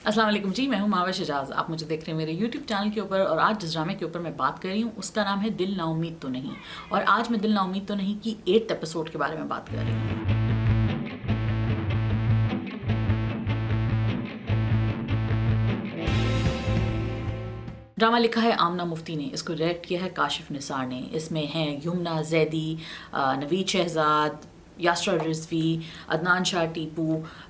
अस्सलाम वालेकुम जी, मैं हूँ मावा शजाज। आप मुझे देख रहे हैं मेरे यूट्यूब चैनल के ऊपर और आज जिस ड्रामे के ऊपर मैं बात कर रही हूँ उसका नाम है दिल नाउम्मीद तो नहीं। और आज मैं दिल नाउम्मीद तो नहीं की 8th एपिसोड के बारे में बात कर रही हूँ। ड्रामा लिखा है आमना मुफ्ती ने, इसको डायरेक्ट किया है काशिफ निसार ने। इसमें हैं यमुना जैदी, नवीद शहजाद, यास्रा रिजवी, अदनान शाह टीपू,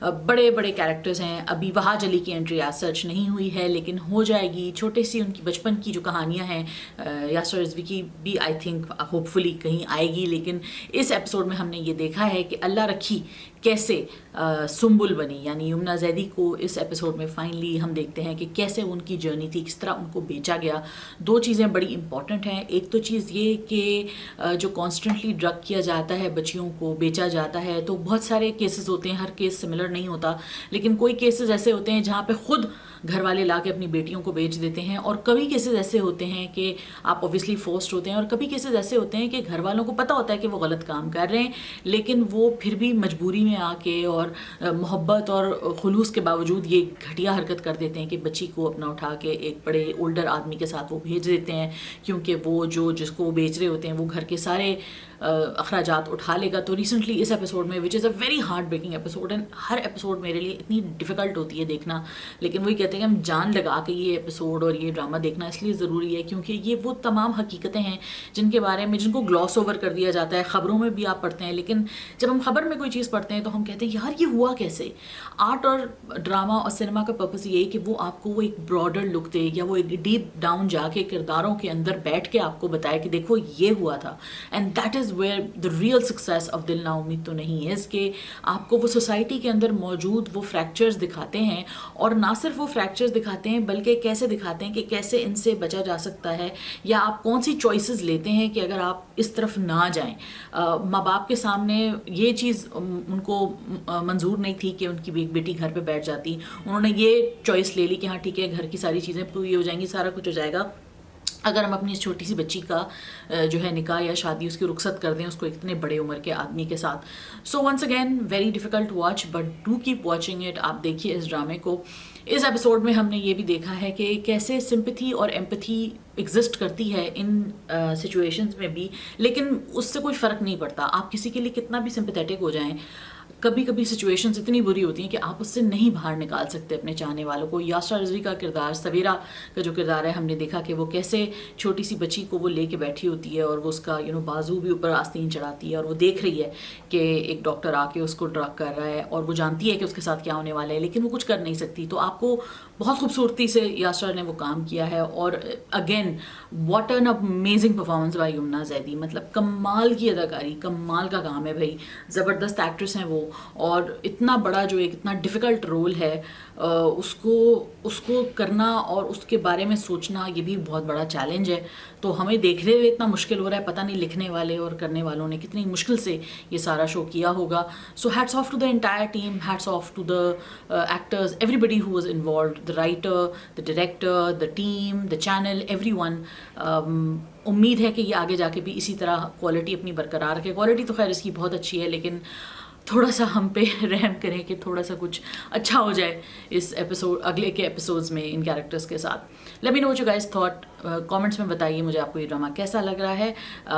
बड़े बड़े कैरेक्टर्स हैं। अभी वहाज अली की एंट्री आज सच नहीं हुई है लेकिन हो जाएगी। छोटे सी उनकी बचपन की जो कहानियां हैं, यास्रा रिजवी की भी आई थिंक होपफुली कहीं आएगी। लेकिन इस एपिसोड में हमने ये देखा है कि अल्लाह रखी कैसे सुम्बुल बनी, यानी यमुना जैदी को इस एपिसोड में फाइनली हम देखते हैं कि कैसे उनकी जर्नी थी, किस तरह उनको बेचा गया। दो चीज़ें बड़ी इंपॉर्टेंट हैं। एक तो चीज़ ये कि जो कॉन्स्टेंटली ड्रग किया जाता है, बच्चियों को बेचा जाता है, तो बहुत सारे केसेस होते हैं, हर केस सिमिलर नहीं होता, लेकिन कोई केसेस ऐसे होते हैं जहाँ पे खुद घर वाले ला के अपनी बेटियों को बेच देते हैं। और कभी केसेस ऐसे होते हैं कि आप ऑब्वियसली फोर्स्ड होते हैं, और कभी केसेस ऐसे होते हैं कि घर वालों को पता होता है कि वो गलत काम कर रहे हैं लेकिन वो फिर भी मजबूरी में आके और मोहब्बत और खुलूस के बावजूद ये घटिया हरकत कर देते हैं कि बच्ची को अपना उठा के एक बड़े ओल्डर आदमी के साथ वो भेज देते हैं, क्योंकि वो जो जिसको वो बेच रहे होते हैं वो घर के सारे अखराजात उठा लेगा। तो रिसेंटली इस एपिसोड में, which is a very heartbreaking episode, and हर एपिसोड मेरे लिए इतनी डिफ़िकल्ट होती है देखना, लेकिन वही कहते हैं कि हम जान लगा के ये एपिसोड और ये ड्रामा देखना इसलिए ज़रूरी है क्योंकि ये वो तमाम हकीकतें हैं जिनके बारे में, जिनको ग्लॉस ओवर कर दिया जाता है। ख़बरों में भी आप पढ़ते हैं, लेकिन जब हम खबर में कोई चीज़ पढ़ते हैं तो हम कहते हैं यार ये हुआ कैसे। आर्ट और ड्रामा और सिनेमा का पर्पस ये है कि वो आपको वो एक ब्रॉडर लुक दे, या वो एक डीप डाउन जाके किरदारों के अंदर बैठ के आपको बताए कि देखो ये हुआ था। And that is where the real success of Dil Naummeed तो नहीं है, कि आपको वो सोसाइटी के अंदर मौजूद वो फ्रैक्चर्स दिखाते हैं, और ना सिर्फ वो फ्रैक्चर्स दिखाते हैं बल्कि कैसे दिखाते हैं कि कैसे इनसे बचा जा सकता है, या आप कौन सी चॉइसेस लेते हैं कि अगर आप इस तरफ ना जाएं। माँ बाप के सामने ये चीज़ उनको मंजूर नहीं थी कि उनकी एक बेटी घर पे बैठ जाती। उन्होंने ये चॉइस ले ली कि हाँ ठीक है, घर की सारी चीज़ें पूरी हो जाएंगी, सारा कुछ हो जाएगा अगर हम अपनी इस छोटी सी बच्ची का जो है निकाह या शादी उसकी रुखसत कर दें उसको इतने बड़े उम्र के आदमी के साथ। So once again very difficult watch, but do keep watching it. आप देखिए इस ड्रामे को। इस एपिसोड में हमने ये भी देखा है कि कैसे सिंपैथी और एम्पैथी एग्जिस्ट करती है इन सिचुएशंस में भी, लेकिन उससे कोई फ़र्क नहीं पड़ता। आप किसी के लिए कितना भी सिंपैथेटिक हो जाएं, कभी कभी सिचुएशंस इतनी बुरी होती हैं कि आप उससे नहीं बाहर निकाल सकते अपने चाहने वालों को। यास्रा रिजवी का किरदार, सवेरा का जो किरदार है, हमने देखा कि वो कैसे छोटी सी बच्ची को वो लेके बैठी होती है और वो उसका बाजू भी ऊपर आस्तीन चढ़ाती है, और वो देख रही है कि एक डॉक्टर आके उसको ड्रग कर रहा है और वो जानती है कि उसके साथ क्या होने वाला है, लेकिन वो कुछ कर नहीं सकती। तो आपको बहुत खूबसूरती से यास्रा ने वो काम किया है। और again what an amazing performance by Yamuna Zaidi, मतलब कमाल की अदाकारी, कमाल का काम है भाई, ज़बरदस्त एक्ट्रेस हैं वो। और इतना बड़ा जो एक इतना डिफ़िकल्ट रोल है उसको करना और उसके बारे में सोचना, ये भी बहुत बड़ा चैलेंज है। तो हमें देखते हुए इतना मुश्किल हो रहा है, पता नहीं लिखने वाले और करने वालों ने कितनी मुश्किल से ये सारा शो किया होगा। So hats off to the entire team, hats off to the actors, everybody who was involved, the writer, the director, the team, the channel, everyone. उम्मीद है कि ये आगे जाके भी इसी तरह क्वालिटी अपनी बरकरार रखे। क्वालिटी तो खैर इसकी बहुत अच्छी है, लेकिन थोड़ा सा हम पे रहम करें कि थोड़ा सा कुछ अच्छा हो जाए इस एपिसोड, अगले के एपिसोड्स में इन कैरेक्टर्स के साथ। Let me know what you guys thought, comments में बताइए मुझे आपको ये ड्रामा कैसा लग रहा है।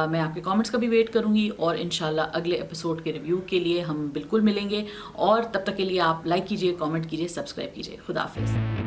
मैं आपके कमेंट्स का भी वेट करूंगी, और इंशाल्लाह अगले एपिसोड के रिव्यू के लिए हम बिल्कुल मिलेंगे। और तब तक के लिए आप लाइक कीजिए, कमेंट कीजिए, सब्सक्राइब कीजिए। खुदा हाफिज़।